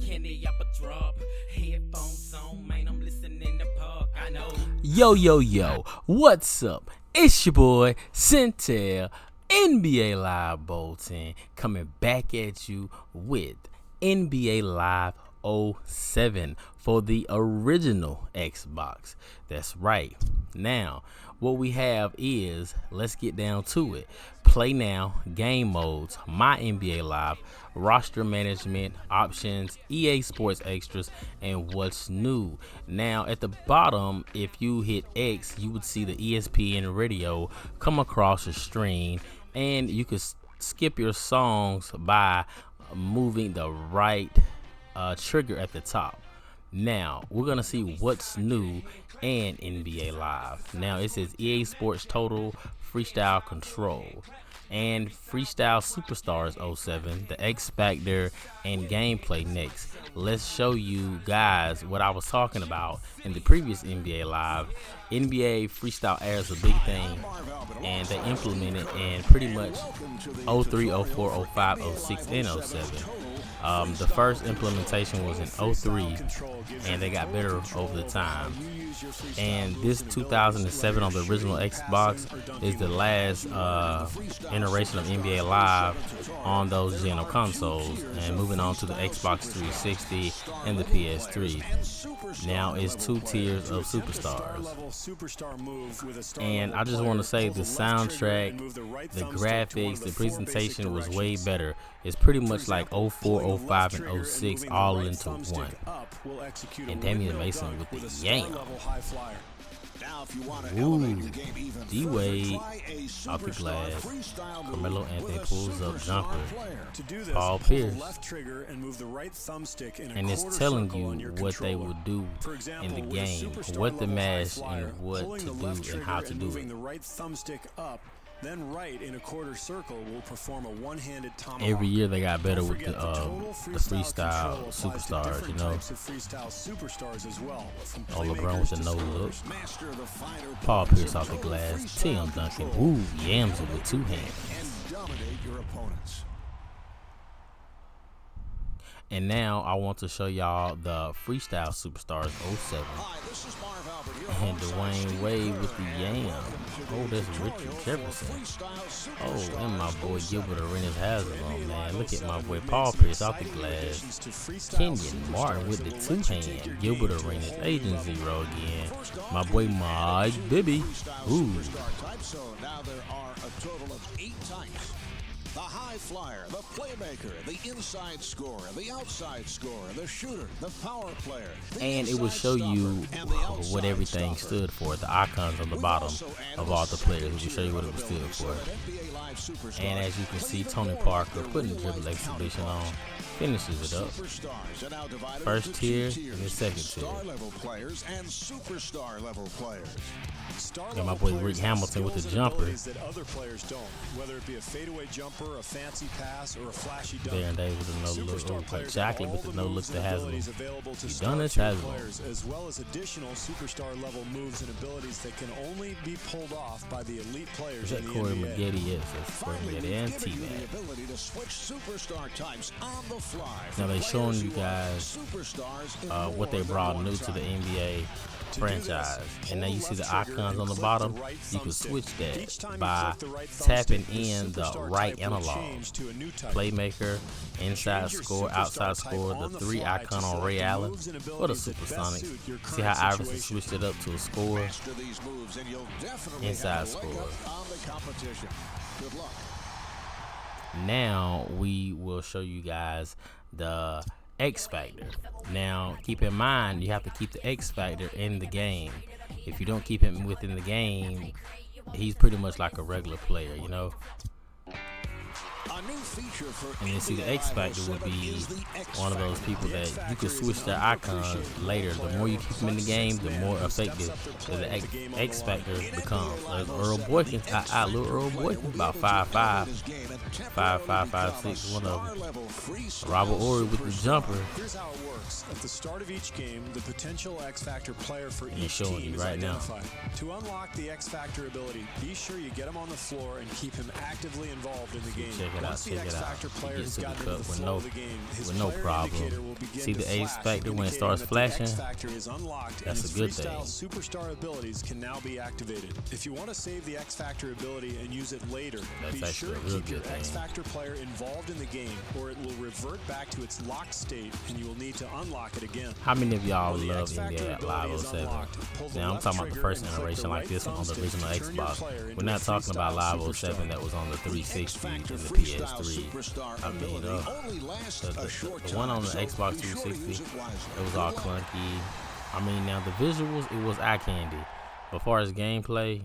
candy up a drop. Headphones on, man, I'm listening to park. I know. Yo, what's up? It's your boy, Centel, NBA Live Bolton, coming back at you with NBA Live 07 for the original Xbox. That's right. Now, what we have is, let's get down to it. Play now, game modes, my NBA Live, roster management, options, EA Sports extras, and what's new. Now, at the bottom, if you hit X, you would see the ESPN radio come across the screen, and you could skip your songs by moving the right trigger at the top. Now, we're going to see what's new and NBA Live. Now, it says EA Sports Total Freestyle Control and Freestyle Superstars 07, the X Factor, and gameplay next. Let's show you guys what I was talking about in the previous NBA Live. NBA Freestyle Air is a big thing, and they implemented in pretty much 03, 04, 05, 06, and 07. The first implementation was in 03, and they got better over the time. And this 2007 on the original Xbox is the last iteration of NBA Live on those gen of consoles, and moving on to the Xbox 360 and the PS3. Now it's 2 tiers of superstars. And I just want to say the soundtrack, the graphics, the presentation was way better. It's pretty much like 04, 05, and 06 all into one. And Damian Mason with the yam. Ooh, D-Wade off the glass. Carmelo Anthony pulls up jumper. Paul Pierce. And it's telling you what they will do in the game, what to mash, and what to do and how to do it. Then right in a quarter circle will perform a one-handed tomahawk. Every year they got better with the freestyle superstars, you know. LeBron with the no look. Paul Pierce off the glass. Tim Duncan. Ooh, yams it with two hands. And now I want to show y'all the Freestyle Superstars 07. And Dwayne Wade with the yam. Oh, that's Richard Jefferson. Oh, and my boy Gilbert Arenas has it on, man. Look at my boy Paul Pierce off the glass. Kenyon Martin with the two-hand. Gilbert Arenas, Agent Zero again. My boy Mike Bibby. Ooh. So now there are a total of 8 types. The high flyer, the playmaker, the inside scorer, the outside scorer, the shooter, the power player. And it will show you what everything stood for, the icons on the bottom of all the players. It will show you what it stood for. And as you can see, Tony Parker putting the dribble exhibition on, finishes it up. First tier and the second tier. And my boy Rick Hamilton with the jumper. Baron Davis with the no look. Oh, like Chocolate with the no look to Haslam. Udonis Haslam. As well as additional superstar level moves and abilities that can only be pulled off by the elite players in the Corey NBA. Maggette, yes, that's Corey Maggette and T-Mac. Now they're showing you guys what they brought new to the NBA franchise, and now you see the icons on the bottom. You can switch that by tapping in the right analog. Playmaker, inside score, outside score, the 3 icon on Ray Allen for the Supersonics. See how Iverson switched it up to a score, inside score. Now we will show you guys the X Factor. Now keep in mind, you have to keep the X Factor in the game. If you don't keep him within the game, he's pretty much like a regular player, you know. And you see the X Factor would be one of those people that you can switch their icons later. The more you keep them in the game, the more effective the X Factor becomes. Like Earl Boykins, little Earl Boykins, about 5'5", 5'5", 5'6", one of them. Robert Horry with the jumper. Here's how it works. At the start of each game, the potential X Factor player for And each showing team you is right now. identified. To unlock the X Factor ability, be sure you get him on the floor and keep him actively involved in the game. Check it out, Once the check Check it out. X-Factor He player gets has to the gotten cup into the with flow of the game. His no player problem. indicator will begin See to the X flash, factor when it indicating starts that the flashing? X-Factor is unlocked and That's his a good freestyle thing. superstar abilities can now be activated. If you want to save the X-Factor ability and use it later, That's be actually sure a to real keep your good thing. X-Factor player involved in the game, or it will revert back to its locked state, and you will need to unlock it again. How many of y'all When the love X-Factor NBA ability Live is 07? unlocked, pull the Now I'm left talking about the trigger first and click generation the like right this one on the thumbstick original to turn your Xbox. player into We're not a talking about freestyle Live superstar. 07 that was on the 360 and X-Factor the freestyle PS3. superstar I mean, ability only lasts a short the time, one on the so Xbox be sure to 360, use it wisely. it was Good all luck. clunky. I mean, now the visuals, it was eye candy. But as far as gameplay,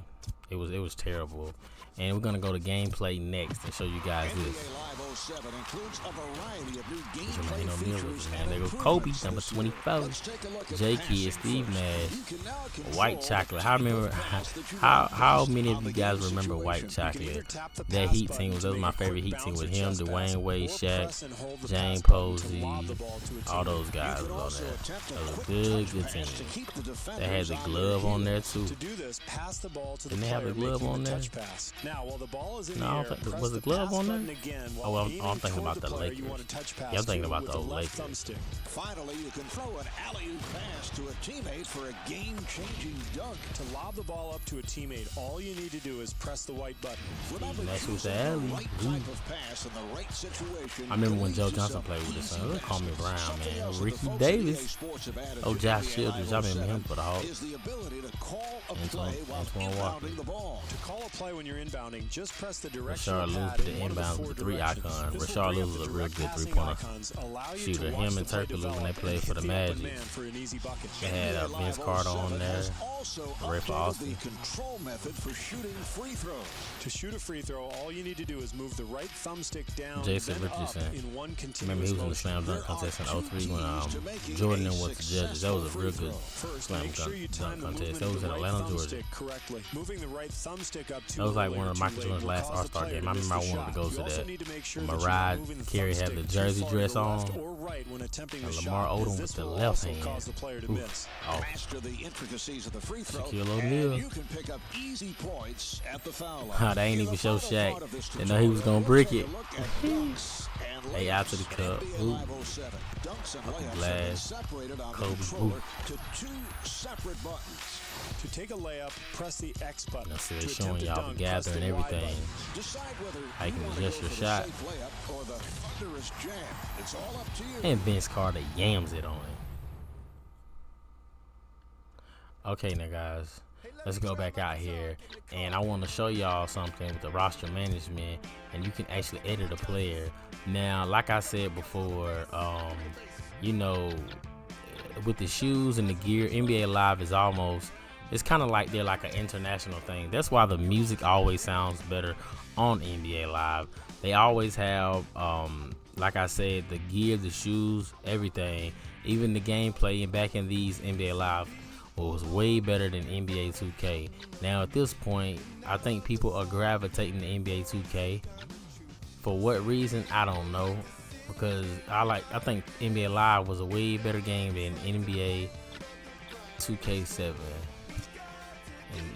it was terrible. And we're gonna go to gameplay next and show you guys NBA this. Live 07 includes a variety of new There's a gameplay man features man. and There go Kobe, improvements number this year. 24. Let's take a look at J passing Kid, Steve first. Nash, You can now control White the Chocolate. type I of remember pass that you how want many of on you the guys game remember situation. White You can either Chocolate? tap the That pass Heat button team was to that was make my a quick favorite Heat team bounce with or him, chest Dwayne pass, Wade, or Shaq, press and hold the James pass button to Posey, lob the ball to a all teammate. those guys You was can on also there. attempt a That was a quick good touch team. pass to keep the They had defenders the on their glove on heels. there too. To do this, pass the ball to the Didn't they have player the glove making on the there? touch pass. Now, while the ball is in No, I the don't air, think- press was the the glove pass on there? button again Oh, while I'm aiming thinking toward about the the player you Lakers. want to touch pass Yeah, I'm thinking to about with the the old left Lakers. thumbstick. Finally, you can throw an alley-oop pass to a teammate for a game-changing dunk. To lob the ball up to a teammate, all you need to do is press the white button. Remember, Nash with choosing the alley. right type of pass in the right situation. I remember when leads Joe to Johnson some played with us. easy They call me baskets. Brown, Something man. else that the Ricky folks at Davis. EA Sports have added Oh, to Josh NBA Childress. I Live remember 07 him for the Hawks. is the ability to call a Antoine- play while Antoine Walker. inbounding the ball. To call a play when you're inbounding, just press the directional Rashard Lewis pad with the in one of the inbound four with the three directions. icon. This will Rashard bring Lewis up was a the real direct good passing three-pointer icons, allow you shooter. to watch Him the and play Turkoglu when they develop played and for the hit the open Magic. man for an easy bucket. They had NBA Vince Live Carter on 07 there. has also Ray for updated Austin. the control method for shooting free throws. To shoot a free throw, all you need to do is move the right thumbstick down, Jason then Richardson. up in one continuous Remember he was in the motion. slam dunk contest in 03 when Jordan and was the judges. That was a real good First, slam make sure you time dunk the contest. movement That of was the in right Atlanta, Georgia. thumbstick correctly. Moving the right thumbstick up too That was like early one or of too Michael late Jordan's will last cause the All-Star player game. to I miss remember I the wanted to shot. go You to also that. need to make sure When that you're Mariah not moving the Carey had the thumbstick jersey too far to dress the left on. or right when attempting the And shot, Lamar as Odom this with the will left also hand. cause the player to Oof. miss. Oh, Master the intricacies of the free throw, Shaquille and O'Neal. you can pick up easy points at the foul line. They ain't In even the show final Shaq. part of this They know he was tutorial, gonna brick we'll it. take a look at dunks and Hey, out to the layups. cup. NBA Ooh. Live 07. Dunks and layups have been Glass. separated on the Kobe. controller to two separate buttons. To take a layup, press the X button. Now, see, To they're showing attempt a y'all dunk, the press gather and the Y everything. button. Decide whether How you can want to adjust go your for the shot. safe layup or the thunderous jam. It's all up to you. And Vince Carter yams it on him. Okay, now guys, let's go back out here, and I want to show y'all something with the roster management, and you can actually edit a player. Now, like I said before, you know, with the shoes and the gear, NBA Live is almost, it's kind of like they're like an international thing. That's why the music always sounds better on NBA Live. They always have, like I said, the gear, the shoes, everything, even the gameplay. And back in these NBA Live was way better than NBA 2K. Now at this point, I think people are gravitating to NBA 2K. For what reason, I don't know. Because I think NBA Live was a way better game than NBA 2K7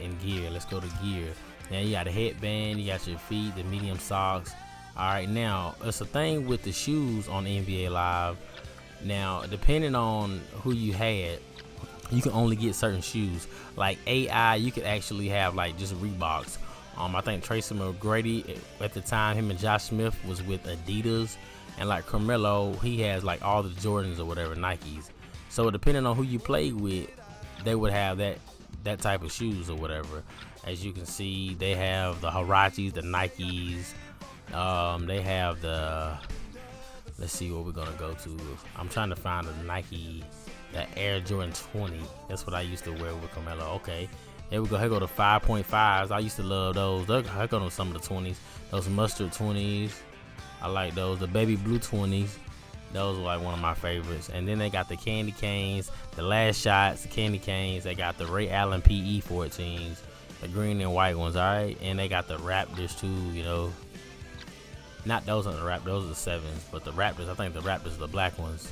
in gear. Let's go to gear. Now you got a headband, you got your feet, the medium socks. All right, now it's a thing with the shoes on NBA Live. Now, depending on who you had, you can only get certain shoes. Like AI, you could actually have like just Reeboks. I think Tracy McGrady at the time, him and Josh Smith was with Adidas, and like Carmelo, he has like all the Jordans or whatever, Nikes. So depending on who you played with, they would have that type of shoes or whatever. As you can see, they have the Huaraches, the Nikes. They have the, let's see what we're gonna go to. I'm trying to find a Nike, the Air Jordan 20. That's what I used to wear with Carmelo. Okay, here we go. Here go the 5.5s. I used to love those. I go to some of the 20s. Those mustard 20s. I like those. The baby blue 20s. Those are like one of my favorites. And then they got the candy canes, the last shots, the candy canes. They got the Ray Allen PE 14s, the green and white ones. All right, and they got the Raptors too. You know, not those are the Raptors. Those are the 7s, but the Raptors. I think the Raptors are the black ones.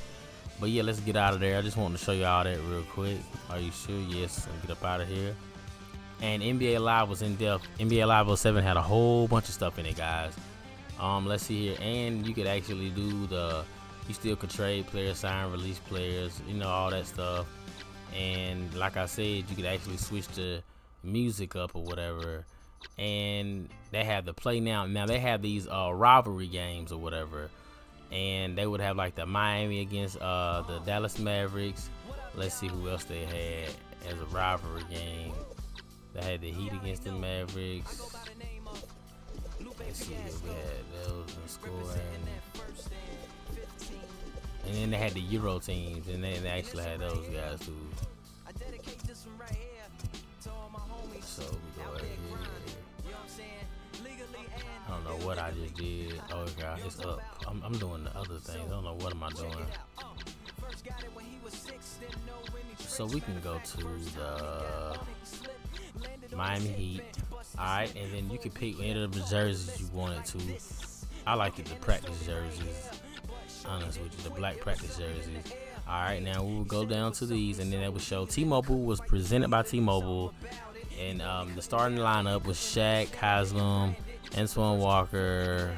But yeah, let's get out of there. I just wanted to show you all that real quick. Are you sure? Yes. And get up out of here. And NBA Live was in depth. NBA Live 07 had a whole bunch of stuff in it, guys. Let's see here, and you could actually do you still could trade players, sign, release players, all that stuff. And like I said, you could actually switch the music up or whatever. And they have the play now. Now they have these rivalry games or whatever, and they would have like the Miami against the Dallas Mavericks. Let's see who else they had as a rivalry game. They had the Heat against the Mavericks. Let's see who we had those in scoring. And then they had the Euro teams, and they actually had those guys too. So we go right here. I don't know what I just did. Oh God, it's up. I'm doing the other things. I don't know what am I doing. So we can go to the Miami Heat. Alright, and then you can pick any of the jerseys you wanted to. I like the practice jerseys. Honest with you, the black practice jerseys. Alright, now we will go down to these, and then it will show T-Mobile was presented by T-Mobile. And the starting lineup was Shaq, Haslam, Antoine Walker,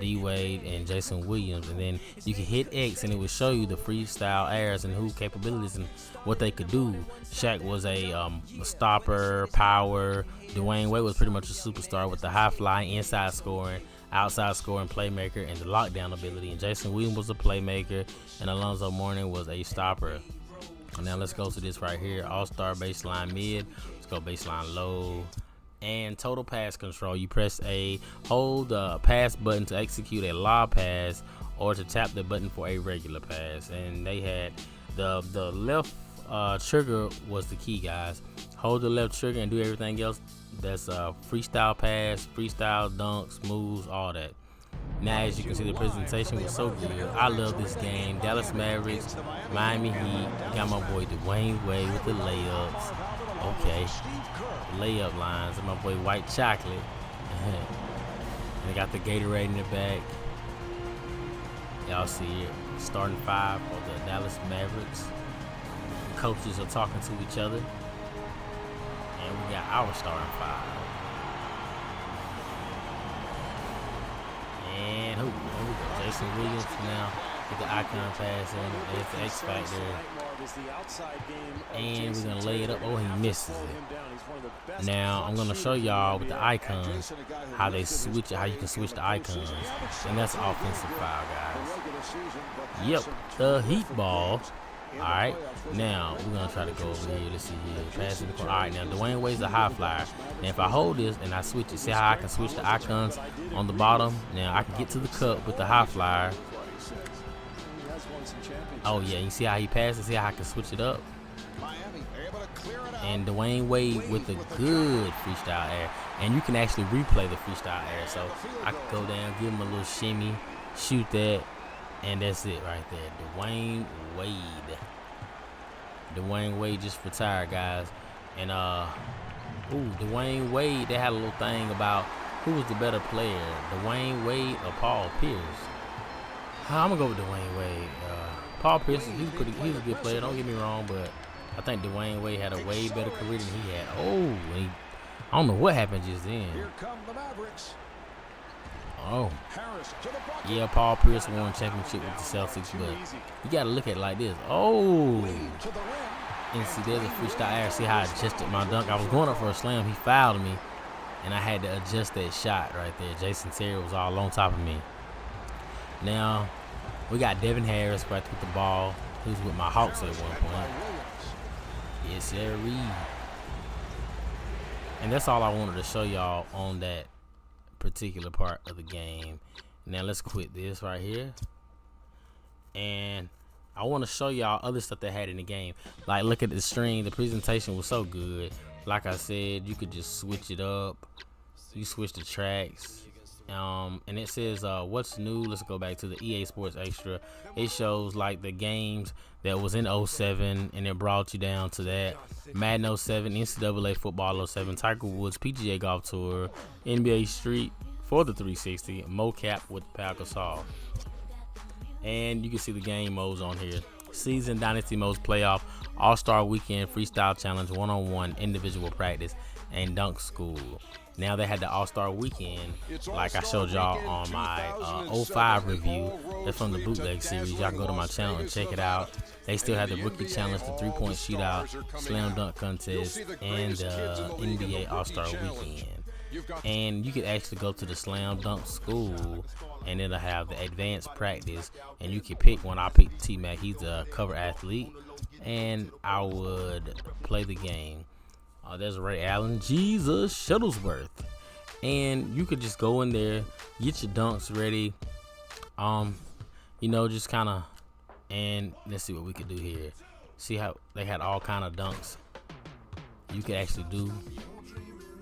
D Wade, and Jason Williams. And then you can hit X, and it will show you the freestyle airs and who capabilities and what they could do. Shaq was a stopper, power. Dwayne Wade was pretty much a superstar with the high fly, inside scoring, outside scoring, playmaker, and the lockdown ability. And Jason Williams was a playmaker, and Alonzo Mourning was a stopper. Now let's go to this right here. All-star baseline mid. Let's go baseline low. And total pass control. You press hold the pass button to execute a lob pass, or to tap the button for a regular pass. And they had the left trigger was the key, guys. Hold the left trigger and do everything else. That's freestyle pass, freestyle dunks, moves, all that. Now, as you can see, the presentation was so good. I love this game. Dallas Mavericks, Miami Heat. Got my boy Dwayne Wade with the layups. Okay, layup lines. And my boy White Chocolate. And they got the Gatorade in the back. Y'all see it. Starting five for the Dallas Mavericks. The coaches are talking to each other. And we got our starting five. And here we go. Jason Williams now with the icon passing. There's the X Factor. And we're going to lay it up. Oh, he misses it. Now, I'm going to show y'all with the icons how they switch it, how you can switch the icons. And that's offensive foul, guys. Yep, the Heat ball. Alright, now we're going to try to go over here. Let's see here. Pass in the corner. Alright, now Dwayne Wade's a high flyer. Now, if I hold this and I switch it, see how I can switch the icons on the bottom? Now, I can get to the cup with the high flyer. Oh, yeah, you see how he passes? See how I can switch it up? And Dwayne Wade with a good freestyle air. And you can actually replay the freestyle air. So, I can go down, give him a little shimmy, shoot that. And that's it right there. Dwayne Wade. Dwayne Wade just retired, guys. And Dwayne Wade, they had a little thing about who was the better player, Dwayne Wade or Paul Pierce. I'm gonna go with Dwayne Wade. Paul Pierce, he's a good player, don't get me wrong, but I think Dwayne Wade had a way better career than he had. I don't know what happened just then. Here come the Mavericks. Oh, yeah, Paul Pierce won championship with the Celtics, but you got to look at it like this. Oh, and see, there's a freestyle air. See how I adjusted my dunk? I was going up for a slam. He fouled me, and I had to adjust that shot right there. Jason Terry was all on top of me. Now, we got Devin Harris right with the ball. He was with my Hawks at one point. Yes, sir. And that's all I wanted to show y'all on that particular part of the game. Now let's quit this right here, and I want to show y'all other stuff they had in the game. Like, look at the string. The presentation was so good. Like I said, you could just switch it up. You switch the tracks, and it says what's new. Let's go back to the EA Sports Extra. It shows like the games that was in 07, and it brought you down to that. Madden 07, NCAA Football 07, Tiger Woods PGA Golf Tour, NBA Street for the 360, mocap with Pau Gasol. And you can see the game modes on here. Season, Dynasty modes, Playoff, All-Star Weekend, Freestyle Challenge, One-on-One, Individual Practice, and Dunk School. Now they had the All-Star Weekend, like I showed y'all on my 05 review. That's from the bootleg series. Y'all can go to my channel and check it out. They still have the rookie challenge, the 3-point shootout, slam dunk contest, and the NBA All-Star Weekend. And you could actually go to the slam dunk school, and it'll have the advanced practice, and you can pick one. I picked T-Mac. He's a cover athlete, and I would play the game. There's Ray Allen, Jesus Shuttlesworth, and you could just go in there, get your dunks ready, just kind of, and let's see what we could do here. See how they had all kind of dunks. You could actually do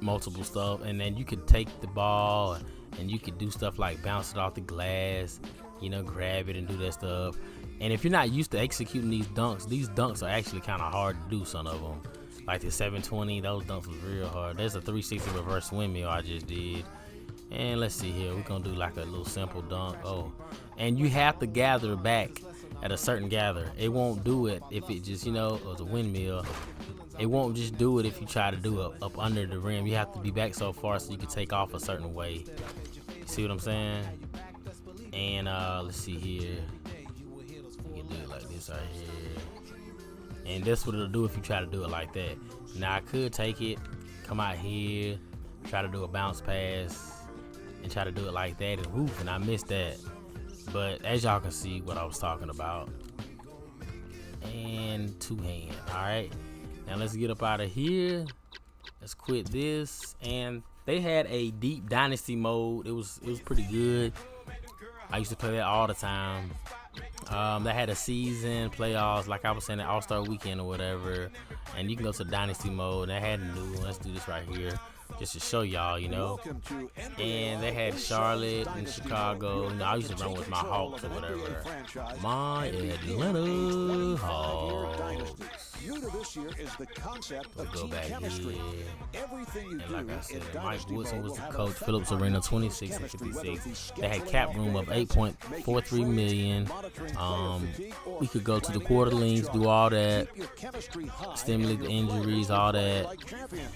multiple stuff, and then you could take the ball and you could do stuff like bounce it off the glass, grab it and do that stuff. And if you're not used to executing these dunks are actually kind of hard to do. Some of them, like the 720, those dunks was real hard. There's a 360 reverse windmill I just did. And let's see here, we're gonna do like a little simple dunk. And you have to gather back at a certain gather. It won't do it if it just, it was a windmill. It won't just do it if you try to do it up under the rim. You have to be back so far so you can take off a certain way. See what I'm saying? And let's see here. You can do it like this right here. And that's what it'll do if you try to do it like that. Now I could take it, come out here, try to do a bounce pass, and try to do it like that, and woof, and I missed that. But as y'all can see what I was talking about. And two-hand, all right? Now let's get up out of here. Let's quit this. And they had a deep dynasty mode. It was pretty good. I used to play that all the time. They had a season, playoffs, like I was saying, the All-Star Weekend or whatever. And you can go to dynasty mode. They had a new one. Let's do this right here, just to show y'all, And they had Charlotte and Chicago. I used to run with my Hawks or whatever. My Atlanta Hawks. New to this year is the concept of go team back chemistry. here. Everything you And like do I said, in Mike Dynasty Woodson mode was will the have coach. effect Phillips on Arena your 26 and chemistry, whether it be 56. They had scheduling cap out room of events, 8.43 million. We could go to the quarter links, do all that. keep your chemistry high, Stimulate and the your injuries, players all will play that. like champions.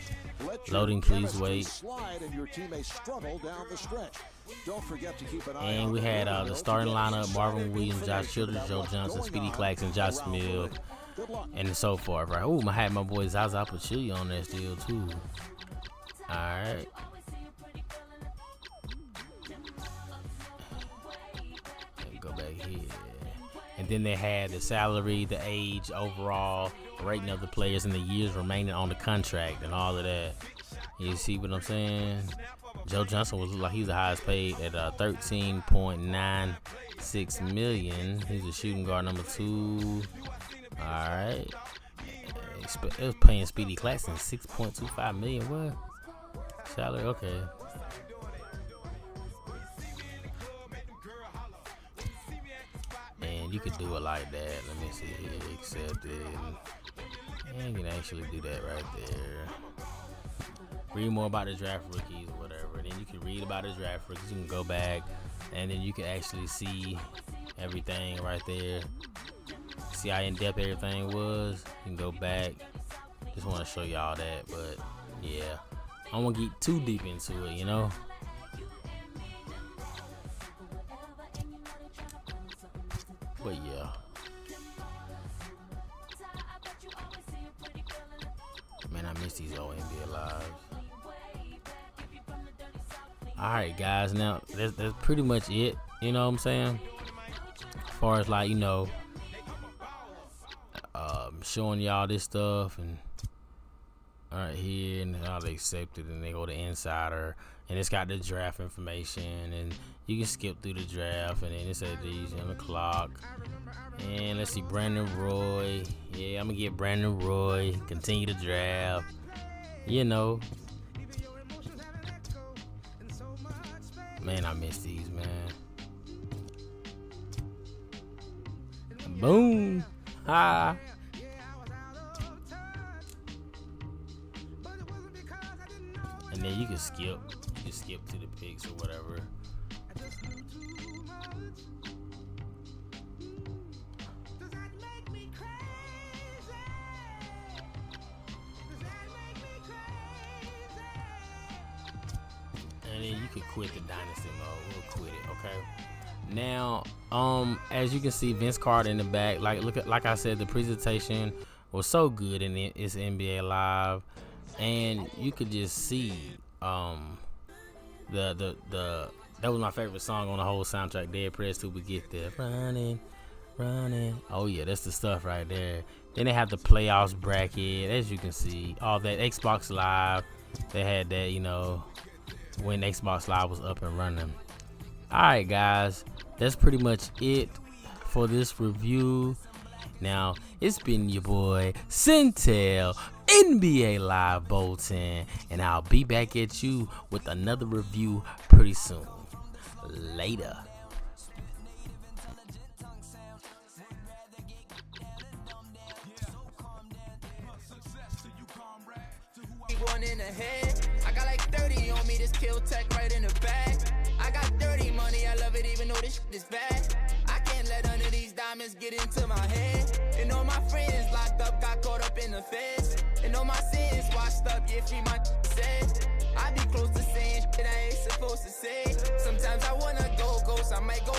Let your Loading, please chemistry wait. slide and your teammates struggle down the stretch. Don't forget to keep an eye And on we had video the to starting get lineup: insider Marvin Williams, Josh information Childers, about Joe what's Johnson, going Speedy on Claxton, Josh around the Smith, league. Good luck. and so forth. Right? I had my boy Zaza Pachulia on there still too. All right. Go back here. And then they had the salary, the age, overall rating of the players, and the years remaining on the contract, and all of that. You see what I'm saying? Joe Johnson was like he's the highest paid at 13.96 million. He's a shooting guard number 2. All right. It was paying Speedy Claxton 6.25 million. What? Salary? Okay. And you could do it like that. Let me see here. Accept it. And you can actually do that right there. Read more about the draft rookies or whatever. Then you can read about the draft rookies. You can go back, and then you can actually see everything right there. See how in-depth everything was. You can go back. Just want to show y'all that, but yeah, I don't want to get too deep into it, But yeah. Man, I miss these old NBA lives. Alright, guys, now that's pretty much it. You know what I'm saying? As far as like, showing y'all this stuff, and right here, and how they accept it, and they go to Insider, and it's got the draft information, and you can skip through the draft, and then it says these on the clock. And let's see, Brandon Roy. Yeah, I'm gonna get Brandon Roy. Continue the draft. Man, I miss these, man. Boom. Ha. And then you can skip to the picks or whatever. and then you can quit the dynasty mode. We'll quit it, okay? Now, as you can see, Vince Carter in the back. Like I said, the presentation was so good in it's NBA Live, and you could just see that was my favorite song on the whole soundtrack. Dead Press till we get there. Running. Oh yeah, that's the stuff right there. Then they have the playoffs bracket, as you can see. All that Xbox Live, they had that, you know, when Xbox Live was up and running. Alright guys, that's pretty much it for this review. Now, it's been your boy Centel, NBA Live Bolton, and I'll be back at you with another review pretty soon. Later. One in the head. I got like 30 on me, this kill tech right in the bag. I got dirty money, I love it even though this shit is bad. I can't let none of these diamonds get into my head. And all my friends locked up, got caught up in the feds. And all my sins washed up, yeah, free my said. I be close to saying shit I ain't supposed to say. Sometimes I wanna go ghost, I might go